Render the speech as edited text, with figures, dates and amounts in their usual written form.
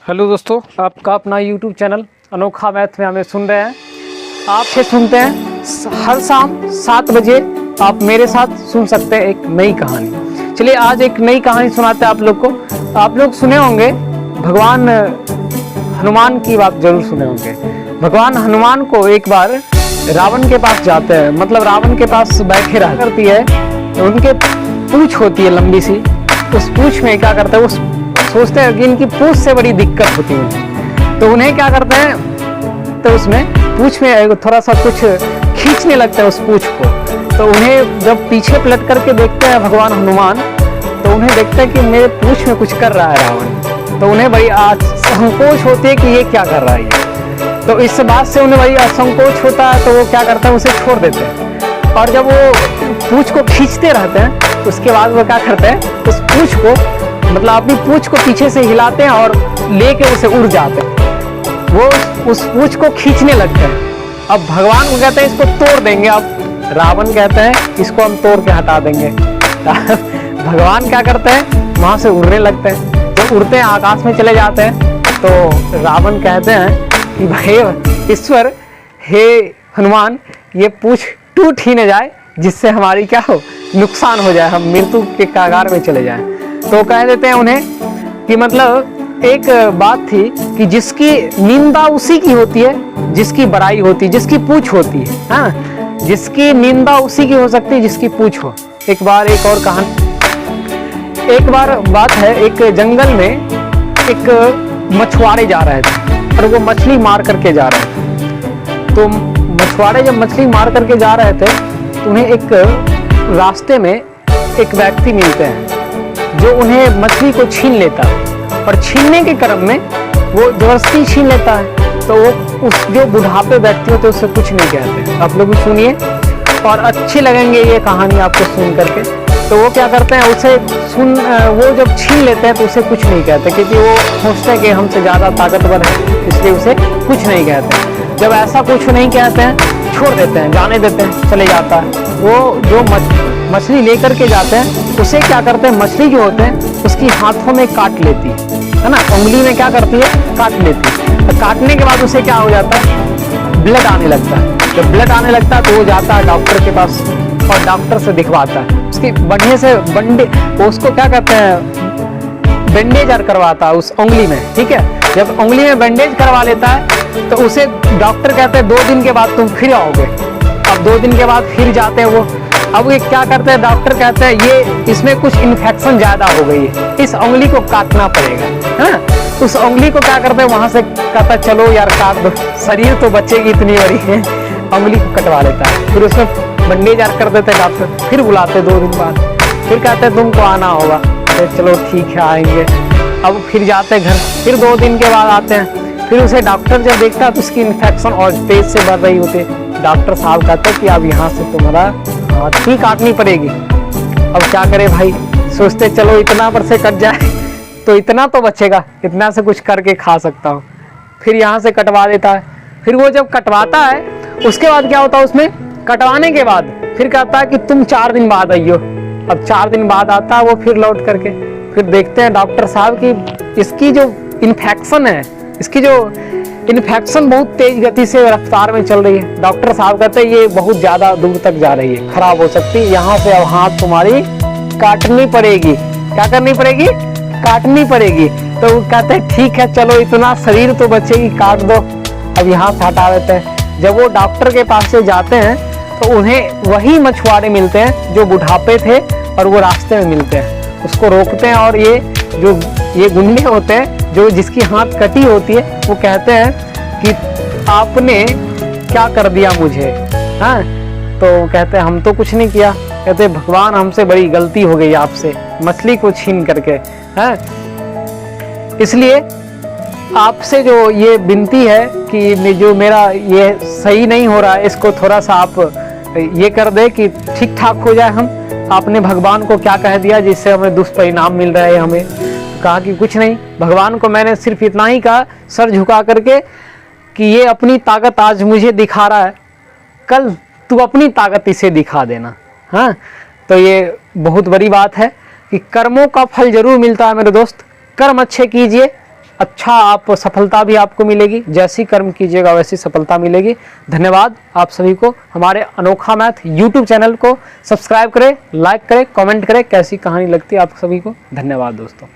Hello दोस्तों, आपका अपना यूट्यूब चैनल अनोखा मैथ में हमें सुन रहे हैं। आप से सुनते हैं हर शाम 7 बजे। आप मेरे साथ सुन सकते हैं एक नई कहानी। चलिए आज एक नई कहानी सुनाते हैं आप लोग को। आप लोग सुने होंगे भगवान हनुमान की बात जरूर सुने होंगे। भगवान हनुमान को एक बार रावण के पास जाते हैं, मतलब रावण के पास बैठे रहा करती है, उनके पूंछ होती है लंबी सी। उस पूंछ में क्या करते हैं, उस सोचते हैं कि इनकी पूंछ से बड़ी दिक्कत होती है, तो उन्हें क्या करते हैं, तो उसमें पूंछ में थोड़ा सा कुछ खींचने लगता है उस पूंछ को। तो उन्हें जब पीछे पलट करके देखते हैं भगवान हनुमान, तो उन्हें देखते हैं कि मेरे पूंछ में कुछ कर रहा है रावण। तो उन्हें बड़ी संकोच होती है कि ये क्या कर रहा है। तो इस बात से उन्हें बड़ी असंकोच होता है, तो वो क्या करते हैं, उसे छोड़ देते हैं। और जब वो पूंछ को खींचते रहते हैं, उसके बाद वो क्या करते हैं, उस पूंछ को मतलब अपनी पूंछ को पीछे से हिलाते हैं और लेके उसे उड़ जाते हैं। वो उस पूंछ को खींचने लगते हैं। अब भगवान को कहते हैं इसको तोड़ देंगे। अब रावण कहते हैं इसको हम तोड़ के हटा देंगे। भगवान क्या करते हैं, वहां से उड़ने लगते हैं। जब उड़ते हैं आकाश में चले जाते हैं, तो रावण कहते हैं कि भाई ईश्वर, हे हनुमान, ये पूंछ टूट ही न जाए जिससे हमारी क्या हो, नुकसान हो जाए, हम मृत्यु के कगार में चले जाएं। तो कह देते हैं उन्हें कि मतलब एक बात थी कि जिसकी निंदा उसी की होती है जिसकी बड़ाई होती है, जिसकी पूंछ होती है। हाँ, जिसकी निंदा उसी की हो सकती है जिसकी पूंछ हो। एक बार एक और कहानी, एक बार बात है, एक जंगल में एक मछुआरे जा रहे थे और वो मछली मार करके जा रहे थे। तो मछुआरे जब मछली मार करके जा रहे थे, तो उन्हें एक रास्ते में एक व्यक्ति मिलते हैं जो उन्हें मछली को छीन लेता है, और छीनने के क्रम में वो जबरदस्ती छीन लेता है। तो वो उस जो बुढ़ापे व्यक्ति होते हैं उससे कुछ नहीं कहते। आप लोग भी सुनिए और अच्छी लगेंगे ये कहानी आपको सुन करके। तो वो क्या करते हैं, उसे वो जब छीन लेते हैं तो उसे कुछ नहीं कहते, क्योंकि वो सोचते हैं कि हमसे ज़्यादा ताकतवर है, इसलिए उसे कुछ नहीं कहते। जब ऐसा कुछ नहीं कहते हैं, छोड़ देते हैं, जाने देते हैं, चले जाता है। वो जो मछली लेकर के जाते हैं, उसे क्या करते हैं, मछली जो होते हैं उसकी हाथों में काट लेती है ना, उंगली में क्या करती है, काट लेती है। तो काटने के बाद उसे क्या हो जाता है, ब्लड आने लगता है। जब ब्लड आने लगता है तो वो जाता है डॉक्टर के पास और डॉक्टर से दिखवाता है। उसकी बढ़िया से उसको क्या कहते हैं, बैंडेज करवाता है उस उंगली में। ठीक है, जब उंगली में बैंडेज करवा लेता है तो उसे डॉक्टर कहते हैं 2 दिन के बाद तुम फिर आओगे। अब 2 दिन के बाद फिर जाते हैं वो। अब ये क्या करते हैं, डॉक्टर कहते हैं ये इसमें कुछ इन्फेक्शन ज्यादा हो गई है, इस उंगली को काटना पड़ेगा। हाँ, उस उंगली को क्या करते हैं, वहां से कहता चलो यार काट दो, शरीर तो बचेगी इतनी बड़ी है। उंगली को कटवा लेता है, फिर उसमें बैंडेज कर देते हैं डॉक्टर। फिर बुलाते 2 दिन बाद, फिर कहते हैं तुमको आना होगा। चलो ठीक है आएंगे। अब फिर जाते हैं घर, फिर 2 दिन के बाद आते हैं। फिर उसे डॉक्टर जब देखता है तो उसकी इन्फेक्शन और तेज से बढ़ रही होती है। डॉक्टर साहब कहते हैं कि अब यहाँ से तुम्हारा हाथ ही काटनी पड़ेगी। अब क्या करे भाई, सोचते चलो इतना पर से कट जाए तो इतना तो बचेगा, इतना से कुछ करके खा सकता हूँ। फिर यहाँ से कटवा देता है। फिर वो जब कटवाता है उसके बाद क्या होता है, उसमें कटवाने के बाद फिर कहता है कि तुम 4 दिन बाद आइयो। अब 4 दिन बाद आता है वो फिर लौट करके। फिर देखते हैं डॉक्टर साहब की इसकी जो इन्फेक्शन है, इसकी जो इन्फेक्शन बहुत तेज गति से रफ्तार में चल रही है। डॉक्टर साहब कहते हैं ये बहुत ज्यादा दूर तक जा रही है, खराब हो सकती है, यहाँ से अब हाथ तुम्हारी काटनी पड़ेगी। क्या करनी पड़ेगी, काटनी पड़ेगी। तो वो कहते हैं ठीक है चलो इतना शरीर तो बचेगी, काट दो। अब यहाँ से हटा देते हैं। जब वो डॉक्टर के पास से जाते हैं तो उन्हें वही मछुआरे मिलते हैं जो बुढ़ापे थे, और वो रास्ते में मिलते हैं, उसको रोकते हैं। और ये गुंडे होते हैं जो जिसकी हाथ कटी होती है, वो कहते हैं कि आपने क्या कर दिया मुझे। हाँ, तो कहते हैं हम तो कुछ नहीं किया। कहते भगवान हमसे बड़ी गलती हो गई आपसे, मछली को छीन करके। हाँ, इसलिए आपसे जो ये विनती है कि जो मेरा ये सही नहीं हो रहा है, इसको थोड़ा सा आप ये कर दे कि ठीक ठाक हो जाए। हम आपने भगवान को क्या कह दिया जिससे हमें दुष्परिणाम मिल रहा है। हमें कहा कि कुछ नहीं, भगवान को मैंने सिर्फ इतना ही कहा सर झुका करके कि ये अपनी ताकत आज मुझे दिखा रहा है, कल तू अपनी ताकत इसे दिखा देना। हाँ, तो ये बहुत बड़ी बात है कि कर्मों का फल जरूर मिलता है मेरे दोस्त। कर्म अच्छे कीजिए, अच्छा आप सफलता भी आपको मिलेगी। जैसी कर्म कीजिएगा वैसी सफलता मिलेगी। धन्यवाद आप सभी को। हमारे अनोखा मैथ यूट्यूब चैनल को सब्सक्राइब करें, लाइक करें, कमेंट करें। कैसी कहानी लगती है आप सभी को। धन्यवाद दोस्तों।